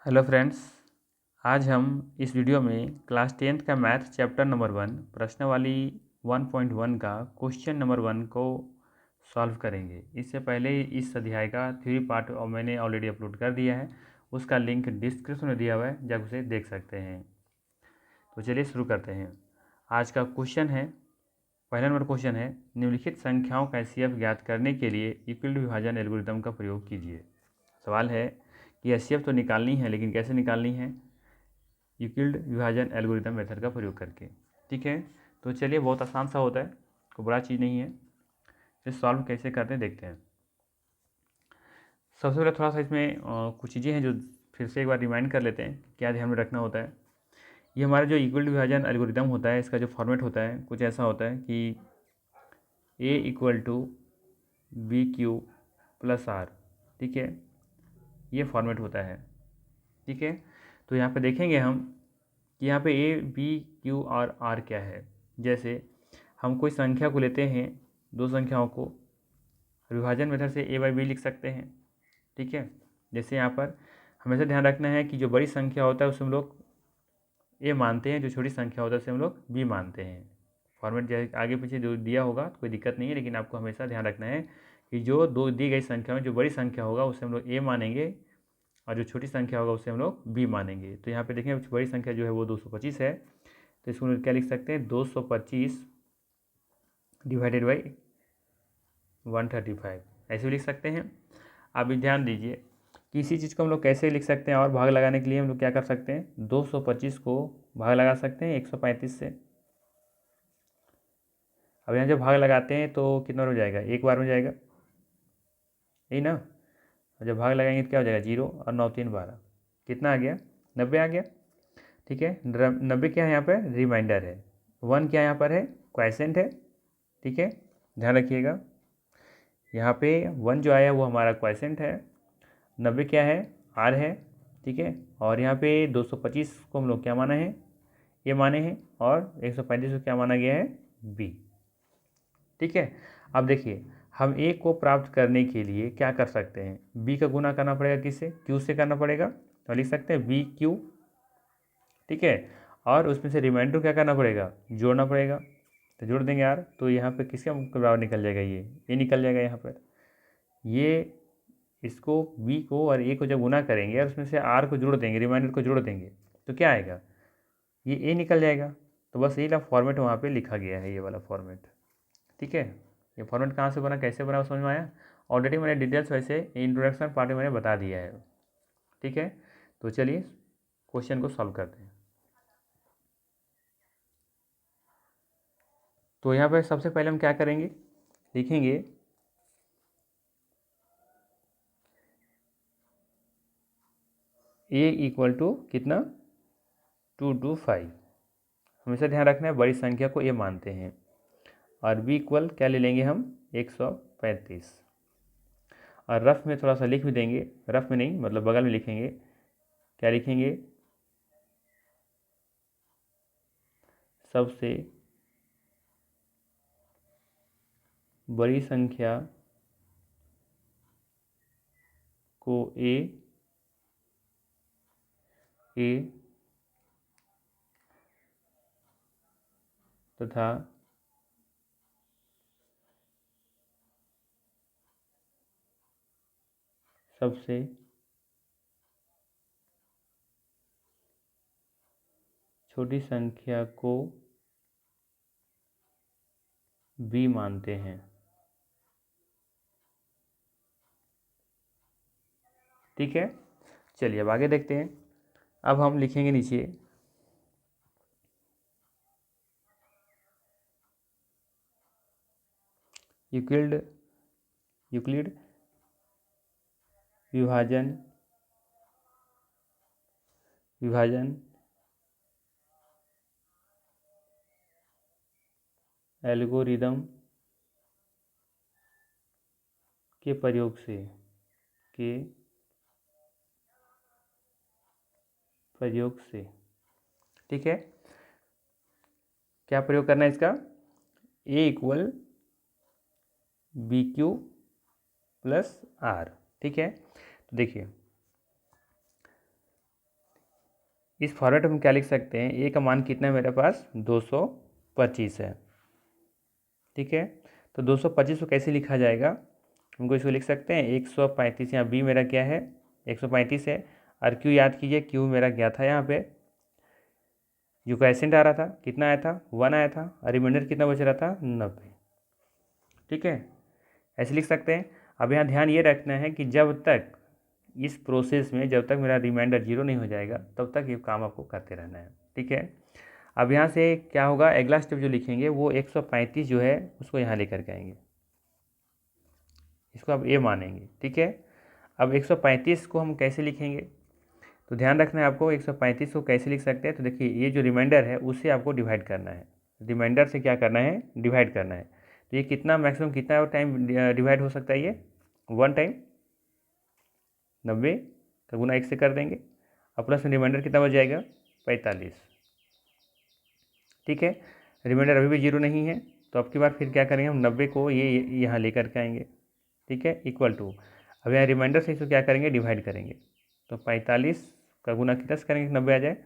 Hello friends, आज हम इस वीडियो में क्लास 10th का मैथ चैप्टर नंबर 1 प्रश्नावली 1.1 का क्वेश्चन नंबर 1 को सॉल्व करेंगे। इससे पहले इस अध्याय का थ्योरी पार्ट मैंने ऑलरेडी अपलोड कर दिया है, उसका लिंक डिस्क्रिप्शन में दिया हुआ है, जब उसे देख सकते हैं। तो चलिए शुरू करते हैं। आज का क्वेश्चन है, पहला नंबर क्वेश्चन है, निम्नलिखित संख्याओं का एचसीएफ ज्ञात करने के लिए यूक्लिड विभाजन एल्गोरिथम का प्रयोग कीजिए। सवाल है कि एचसीएफ तो निकालनी है, लेकिन कैसे निकालनी है? यूक्लिड विभाजन एल्गोरिथम मेथड का प्रयोग करके। ठीक है, तो चलिए, बहुत आसान सा होता है, कोई बड़ा चीज़ नहीं है। इसे सॉल्व कैसे करते हैं देखते हैं। सबसे पहले थोड़ा सा इसमें कुछ चीज़ें हैं जो फिर से एक बार रिमाइंड कर लेते हैं, क्या ध्यान में रखना होता है। ये हमारा जो यूक्लिड विभाजन एल्गोरिथम होता है, इसका जो फॉर्मेट होता है कुछ ऐसा होता है कि A equal to B Q plus R. ठीक है, ये फॉर्मेट होता है। ठीक है, तो यहाँ पे देखेंगे हम कि यहाँ पे ए बी क्यू और आर क्या है। जैसे हम कोई संख्या को लेते हैं, दो संख्याओं को विभाजन मेथड से ए बाई बी लिख सकते हैं। ठीक है, जैसे यहाँ पर हमेशा ध्यान रखना है कि जो बड़ी संख्या होता है उसे हम लोग ए मानते हैं, जो छोटी संख्या होता है उसे हम लोग बी मानते हैं। फॉर्मेट जैसे आगे पीछे जो दिया होगा तो कोई दिक्कत नहीं है, लेकिन आपको हमेशा ध्यान रखना है कि जो दो दी गई संख्या में जो बड़ी संख्या होगा उसे हम लोग ए मानेंगे, और जो छोटी संख्या होगा उसे हम लोग बी मानेंगे। तो यहाँ पे देखें, बड़ी संख्या जो है वो 225 है, तो इसको हम लोग क्या लिख सकते हैं, 225 डिवाइडेड बाई 135, ऐसे भी लिख सकते हैं। आप भी ध्यान दीजिए, किसी चीज़ को हम लोग कैसे लिख सकते हैं, और भाग लगाने के लिए हम लोग क्या कर सकते हैं, 225 को भाग लगा सकते हैं 135 से। अब यहाँ जब भाग लगाते हैं तो कितना हो जाएगा, एक बार में जाएगा, यही ना। और जब भाग लगाएंगे तो क्या हो जाएगा, 0 और 9 3 12, कितना आ गया, 90 आ गया। ठीक है, 90 क्या है यहाँ पर, रिमाइंडर है। 1 क्या यहाँ पर है, क्वोशिएंट है। ठीक है, ध्यान रखिएगा, यहाँ पे 1 जो आया वो हमारा क्वोशिएंट है, 90 क्या है, आर है। ठीक है, और यहाँ पे 225 को हम लोग क्या माना है, ये माने हैं, और 135 को क्या माना गया है, बी। ठीक है, अब देखिए, हम ए को प्राप्त करने के लिए क्या कर सकते हैं, बी का गुना करना पड़ेगा, किससे, क्यू से करना पड़ेगा। तो लिख सकते हैं बी क्यू। ठीक है, और उसमें से रिमाइंडर क्या करना पड़ेगा, जोड़ना पड़ेगा। तो जोड़ देंगे यार, तो यहाँ पे किसका बराबर निकल जाएगा, ये निकल जाएगा यहाँ पर। ये इसको बी को और ए को जब गुना करेंगे और उसमें से आर को जोड़ देंगे, रिमाइंडर को जोड़ देंगे, तो क्या आएगा, ये ए निकल जाएगा। तो बस यही फॉर्मेट वहाँ पे लिखा गया है, ये वाला फॉर्मेट। ठीक है, ये फॉर्मेट कहाँ से बना, कैसे बना, समझ में आया। ऑलरेडी मैंने डिटेल्स वैसे इंट्रोडक्शन पार्ट में मैंने बता दिया है। ठीक है, तो चलिए क्वेश्चन को सॉल्व करते हैं। तो यहाँ पर सबसे पहले हम क्या करेंगे, लिखेंगे ए इक्वल टू कितना, 225। हमेशा ध्यान रखना है, बड़ी संख्या को ए मानते हैं। और बी इक्वल क्या ले लेंगे हम, 135। और रफ में थोड़ा सा लिख भी देंगे, रफ में नहीं मतलब बगल में लिखेंगे, क्या लिखेंगे, सबसे बड़ी संख्या को ए तथा सबसे छोटी संख्या को बी मानते हैं। ठीक है, चलिए अब आगे देखते हैं। अब हम लिखेंगे नीचे यूक्लिड विभाजन एल्गोरिदम के प्रयोग से। ठीक है, क्या प्रयोग करना है इसका, A equal B Q plus R. ठीक है, तो देखिए इस फॉर्मेट में हम क्या लिख सकते हैं, ए का मान कितना है मेरे पास 225 है। ठीक है, तो 225 को कैसे लिखा जाएगा, हमको इसको लिख सकते हैं 135, यहाँ बी मेरा क्या है 135 है, और क्यू याद कीजिए, क्यू मेरा क्या था यहाँ पे, जो क्वेश्चन आ रहा था कितना आया था 1 आया था, और रिमाइंडर कितना बच रहा था 90। ठीक है, ऐसे लिख सकते हैं। अब यहाँ ध्यान ये रखना है कि जब तक इस प्रोसेस में जब तक मेरा रिमाइंडर 0 नहीं हो जाएगा तब तक ये काम आपको करते रहना है। ठीक है, अब यहाँ से क्या होगा, अगला स्टेप जो लिखेंगे वो 135 जो है उसको यहाँ लेकर के आएंगे, इसको आप ए मानेंगे। ठीक है, अब 135 को हम कैसे लिखेंगे, तो ध्यान रखना है आपको 135 को कैसे लिख सकते हैं। तो देखिए ये जो रिमाइंडर है उससे आपको डिवाइड करना है, रिमाइंडर से क्या करना है डिवाइड करना है। तो ये कितना मैक्सिमम कितना टाइम डिवाइड हो सकता है, ये 1 टाइम 90 का गुना 1 से कर देंगे, और प्लस में रिमाइंडर कितना बच जाएगा 45। ठीक है, रिमाइंडर अभी भी 0 नहीं है, तो अब की बार फिर क्या करेंगे हम 90 को ये यहाँ लेकर के आएंगे। ठीक है, इक्वल टू, अब यहाँ रिमाइंडर से इसको क्या करेंगे डिवाइड करेंगे, तो 45 का गुना कितना से करेंगे 90 आ जाए,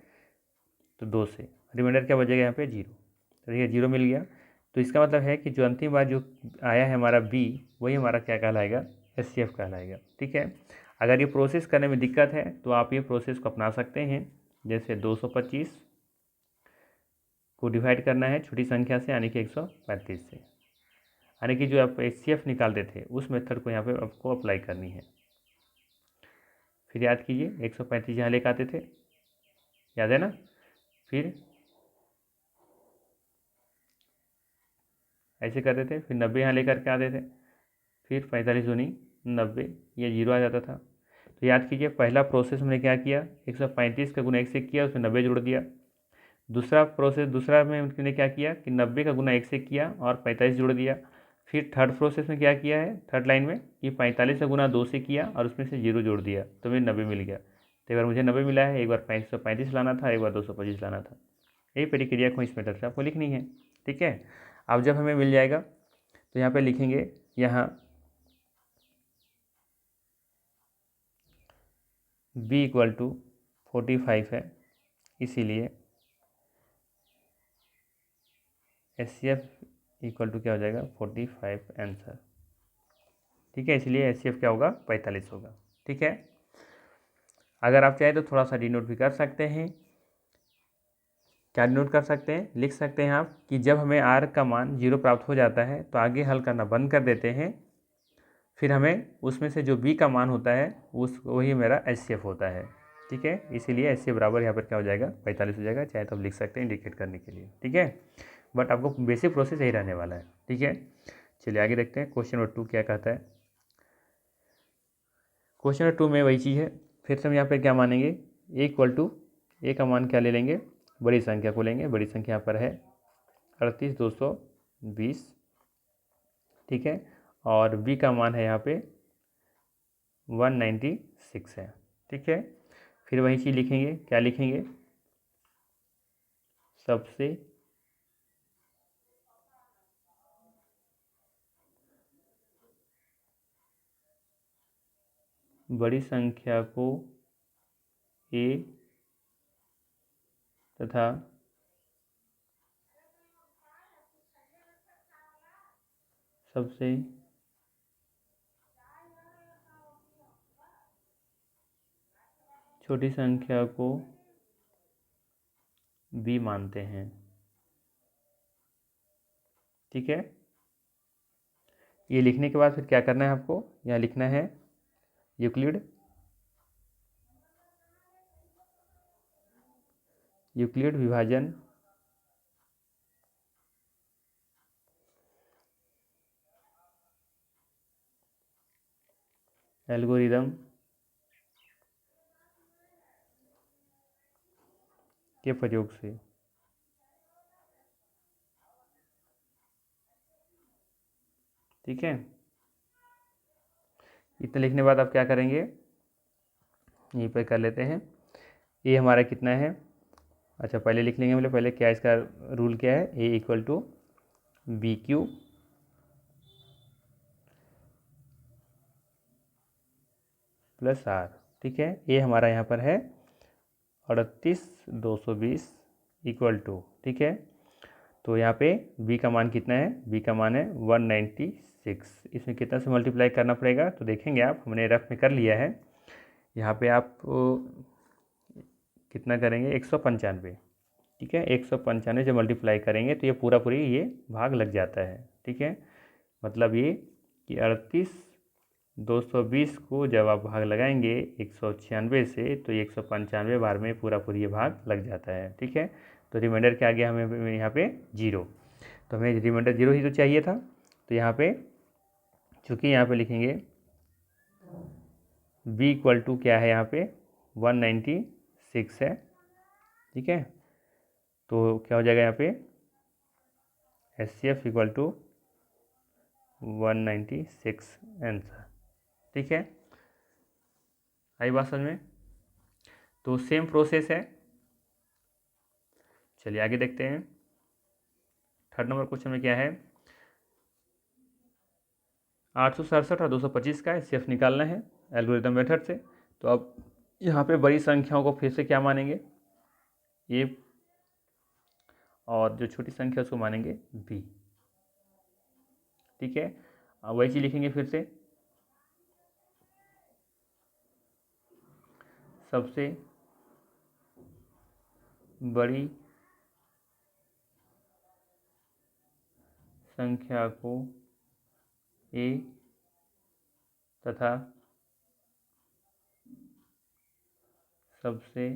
तो 2 से, रिमाइंडर क्या बचेगा यहाँ पे 0, तो देखिए 0 मिल गया। तो इसका मतलब है कि जो अंतिम बार जो आया है हमारा बी, वही हमारा क्या कहलाएगा एचसीएफ कहलाएगा। ठीक है, अगर ये प्रोसेस करने में दिक्कत है तो आप ये प्रोसेस को अपना सकते हैं, जैसे 225 को डिवाइड करना है छोटी संख्या से यानी कि 135 से, यानी कि जो आप एचसीएफ निकालते थे उस मेथड को यहाँ पे आपको अप्लाई करनी है। फिर याद कीजिए 135 यहाँ लेकर आते थे, याद है ना, फिर ऐसे करते थे, फिर 90 यहाँ लेकर के आते थे, फिर 45 दूनी 90, ये 0 आ जाता था। तो याद कीजिए पहला प्रोसेस हमने क्या किया, 135 का गुना 1 से किया, उसमें 90 जोड़ दिया। दूसरा प्रोसेस, दूसरा में हमने क्या किया कि 90 का गुना 1 से किया और 45 जोड़ दिया। फिर थर्ड प्रोसेस में क्या किया है, थर्ड लाइन में कि 45 का गुना 2 से किया और उसमें से 0 जोड़ दिया, तो मुझे 90 मिल गया। तो एक बार मुझे 90 मिला है, एक बार 135 लाना था, एक बार 225 लाना था। यही प्रक्रिया को इस मेथड से आपको लिखनी है। ठीक है, अब जब हमें मिल जाएगा तो यहाँ पे लिखेंगे, यहाँ b इक्वल टू 45 है, इसीलिए HCF इक्वल टू क्या हो जाएगा 45 आंसर। ठीक है, इसलिए HCF क्या होगा 45 होगा। ठीक है, अगर आप चाहें तो थोड़ा सा डिनोट भी कर सकते हैं। क्या डिनोट कर सकते हैं, लिख सकते हैं आप कि जब हमें R का मान 0 प्राप्त हो जाता है तो आगे हल करना बंद कर देते हैं, फिर हमें उसमें से जो B का मान होता है उस वही मेरा HCF होता है। ठीक है, इसीलिए HCF बराबर यहाँ पर क्या हो जाएगा 45 हो जाएगा, चाहे तो आप लिख सकते हैं इंडिकेट करने के लिए। ठीक है, बट आपको बेसिक प्रोसेस यही रहने वाला है। ठीक है, चलिए आगे देखते हैं क्वेश्चन नंबर 2 क्या कहता है। क्वेश्चन नंबर 2 में वही चीज़ है, फिर से हम यहाँ पे क्या मानेंगे, ए इक्वल टू ए का मान क्या ले लेंगे, बड़ी संख्या को लेंगे, बड़ी संख्या यहाँ पर है 38,220। ठीक है, और बी का मान है यहाँ पे 196 है। ठीक है, फिर वही चीज़ लिखेंगे, क्या लिखेंगे, सबसे बड़ी संख्या को ए तथा सबसे छोटी संख्या को बी मानते हैं। ठीक है, ये लिखने के बाद फिर क्या करना है आपको, यहाँ लिखना है यूक्लिड विभाजन एल्गोरिदम के प्रयोग से। ठीक है, इतना लिखने के बाद आप क्या करेंगे, यहीं पर कर लेते हैं, ये हमारा कितना है, अच्छा पहले लिख लेंगे, मतलब पहले क्या इसका रूल क्या है, A equal to B Q plus R. ठीक है, ये हमारा यहाँ पर है, 38,220 इक्वल टू, ठीक है। तो यहाँ पे b का मान कितना है, b का मान है 196। इसमें कितना से मल्टीप्लाई करना पड़ेगा तो देखेंगे आप, हमने रफ में कर लिया है। यहाँ पे आप कितना करेंगे 195, ठीक है। 195 से मल्टीप्लाई करेंगे तो ये पूरी ये भाग लग जाता है, ठीक है। मतलब ये कि 38,220 को जब आप भाग लगाएंगे 196 से तो 195 बार में पूरी ये भाग लग जाता है, ठीक है। तो रिमाइंडर क्या आ गया हमें यहाँ पे 0। तो हमें रिमाइंडर 0 ही तो चाहिए था। तो यहाँ पे चूँकि यहाँ पे लिखेंगे b इक्वल टू क्या है यहाँ पे 196 है, ठीक है। तो क्या हो जाएगा यहाँ पे HCF इक्वल टू 196 आंसर, ठीक है। आई बात समझ में। तो सेम प्रोसेस है। चलिए आगे देखते हैं। थर्ड नंबर क्वेश्चन में क्या है, 867 और 225 का HCF निकालना है एल्गोरिथम मेथड से। तो अब यहाँ पे बड़ी संख्याओं को फिर से क्या मानेंगे A, और जो छोटी संख्या उसको मानेंगे B, ठीक है। अब वही चीज़ लिखेंगे फिर से, सबसे बड़ी संख्या को A तथा सबसे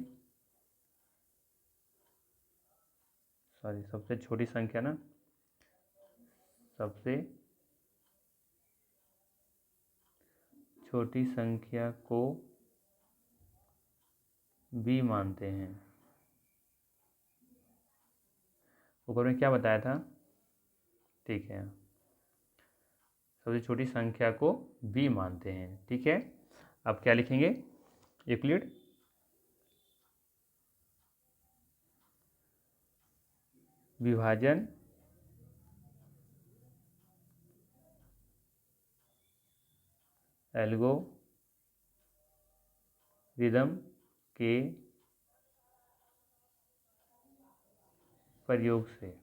छोटी संख्या ना, सबसे छोटी संख्या को B मानते हैं। ऊपर में क्या बताया था, ठीक है, सबसे छोटी संख्या को B मानते हैं, ठीक है। अब क्या लिखेंगे, यूक्लिड विभाजन एल्गोरिदम के प्रयोग से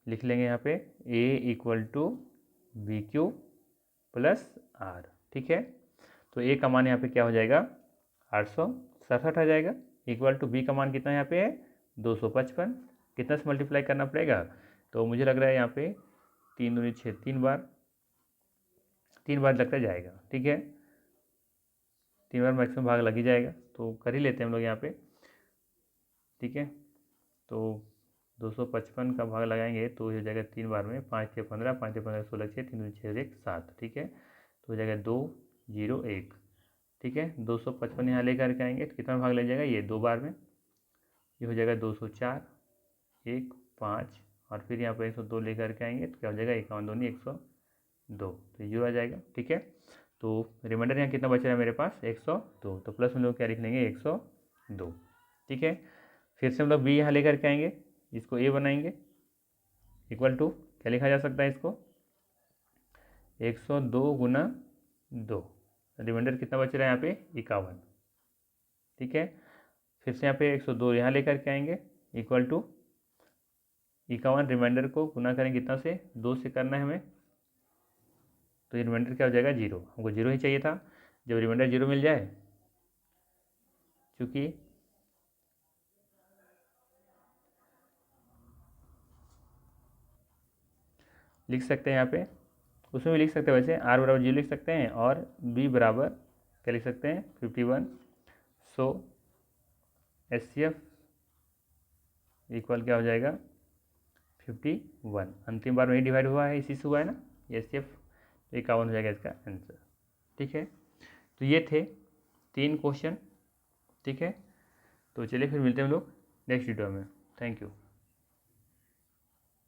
लिख लेंगे यहाँ पे A equal to BQ plus R, ठीक है। तो A का मान यहाँ पे क्या हो जाएगा 867 आ जाएगा, इक्वल टू B का मान कितना यहाँ पे है 255। कितना से मल्टीप्लाई करना पड़ेगा, तो मुझे लग रहा है यहाँ पे 3 दूनी 6, 3 बार लगता जाएगा, ठीक है। 3 बार मैक्सिमम भाग लग ही जाएगा, तो कर ही लेते हैं हम लोग यहाँ पे, ठीक है। तो 255 का भाग लगाएंगे तो हो जाएगा 3 बार में, 5 6 15, 5 6 15 16 6, 3 6 1 7, ठीक है। तो हो जाएगा 2 0 1, ठीक है। 255 यहाँ लेकर के आएंगे तो कितना भाग लग जाएगा, ये 2 बार में, ये हो जाएगा 204 1 5, और फिर यहाँ पर 102 लेकर के आएंगे तो क्या हो जाएगा 51 दूनी 102, तो ये 0 आ जाएगा, ठीक है। तो रिमाइंडर यहाँ कितना बच रहा है मेरे पास 102, तो प्लस में लोग क्या लिख लेंगे 102, ठीक है। फिर से हम लोग B यहाँ लेकर के आएंगे, इसको A बनाएंगे, इक्वल टू क्या लिखा जा सकता है इसको 102 गुना 2, रिमाइंडर कितना बच रहा है यहाँ पे 51, ठीक है। फिर से यहाँ पे 102 यहाँ लेकर के आएंगे, इक्वल टू 51, रिमाइंडर को गुना करेंगे कितना से 2 से करना है हमें, तो ये रिमाइंडर क्या हो जाएगा 0। हमको 0 ही चाहिए था। जब रिमाइंडर 0 मिल जाए, चूँकि लिख सकते हैं यहाँ पे, उसमें भी लिख सकते हैं वैसे, R बराबर 0 लिख सकते हैं, और B बराबर क्या लिख सकते हैं 51। सो HCF इक्वल क्या हो जाएगा 51। अंतिम बार में ही डिवाइड हुआ है, इसी से हुआ है ना, HCF 51 हो जाएगा इसका आंसर, ठीक है। तो ये थे 3 क्वेश्चन, ठीक है। तो चलिए फिर मिलते हैं हम लोग नेक्स्ट वीडियो में। Thank you.